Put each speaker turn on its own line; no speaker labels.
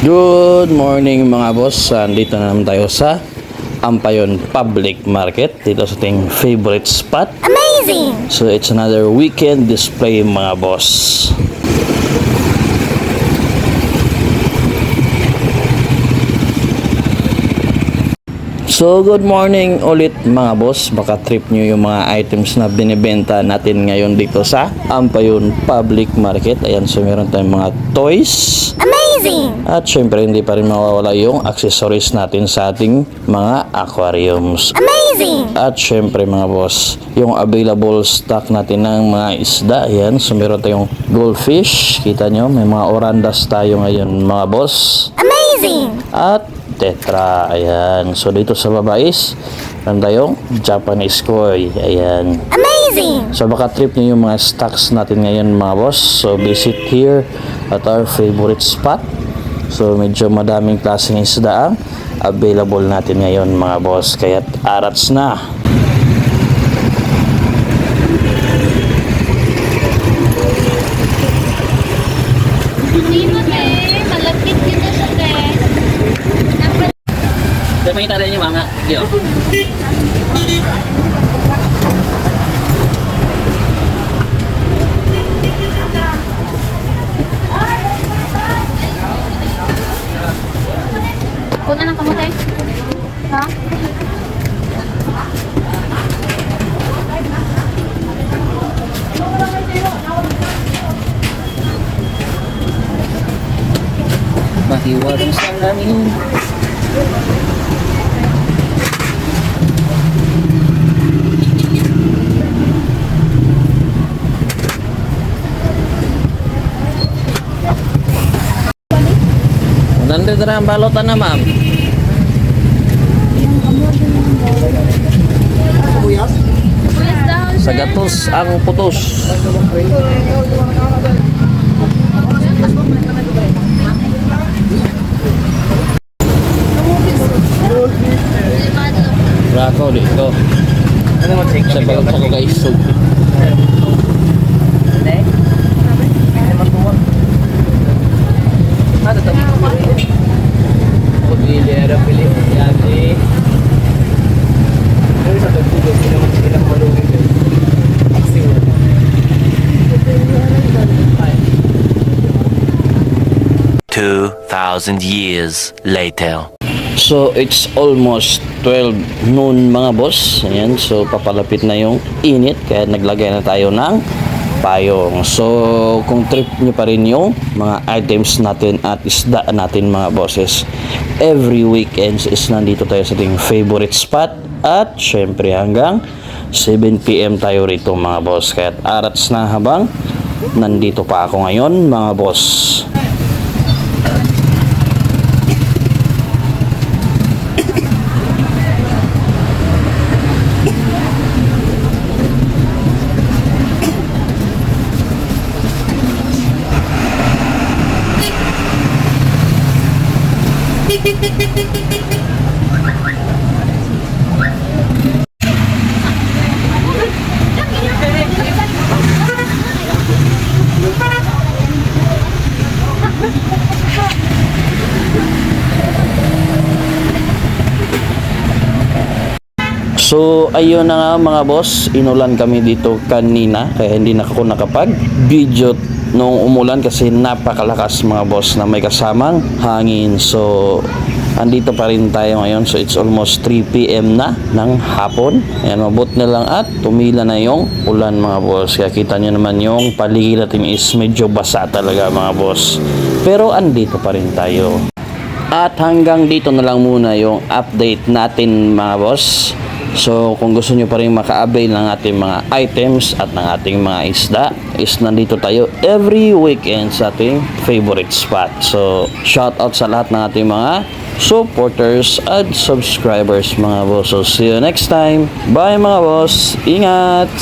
Good morning mga boss. Dito na naman tayo sa Ampayon Public Market. Dito sa ating favorite spot.
Amazing!
So it's another weekend display mga boss. So good morning ulit mga boss. Baka trip nyo yung mga items na binibenta natin ngayon dito sa Ampayon Public Market. Ayan, so meron tayong mga toys.
Amazing!
At syempre hindi pa rin mawawala yung accessories natin sa ating mga aquariums.
Amazing!
At syempre mga boss, yung available stock natin ng mga isda. Ayan, so meron tayong goldfish. Kita nyo, may mga orandas tayo ngayon mga boss.
Amazing!
At tetra, ayan. So dito sa baba is meron tayong Japanese koi. Ayan.
Amazing!
So baka trip nyo yung mga stocks natin ngayon mga boss. So visit here at our favorite spot. So medyo madaming klaseng isda ang available natin ngayon mga boss. Kaya't arats na.
Hindi mo malapit dito sa
Pakita rin yung mga yo.
Kuna ng kamote? Ha?
Mahiwagang sa namin. Nandito na ang balotan na ma'am.
Buyas daw.
Sa gatos ang putos. Brako dito. Sa balot ako guys. So,
Years later.
So it's almost 12 noon mga boss. Ayan, so papalapit na yung init kaya naglagay na tayo ng payong. So kung trip nyo pa rin yung mga items natin at isda natin mga bosses, every weekends is nandito tayo sa ating favorite spot at syempre hanggang 7 PM tayo rito mga boss. Kaya arats na habang nandito pa ako ngayon mga boss. So ayun na nga mga boss, inulan kami dito kanina kaya hindi na ako nakapag-video nung umulan kasi napakalakas mga boss na may kasamang hangin. So andito pa rin tayo ngayon, so it's almost 3 PM na ng hapon. Ayan, mabot na lang at tumila na yung ulan mga boss. Kaya kita nyo naman yung paligid natin is medyo basa talaga mga boss. Pero andito pa rin tayo. At hanggang dito na lang muna yung update natin mga boss. So kung gusto nyo pa rin maka-avail ng ating mga items at ng ating mga isda, is nandito tayo every weekend sa ating favorite spot. So shout out sa lahat ng ating mga supporters at subscribers mga boss. So see you next time. Bye mga boss. Ingat!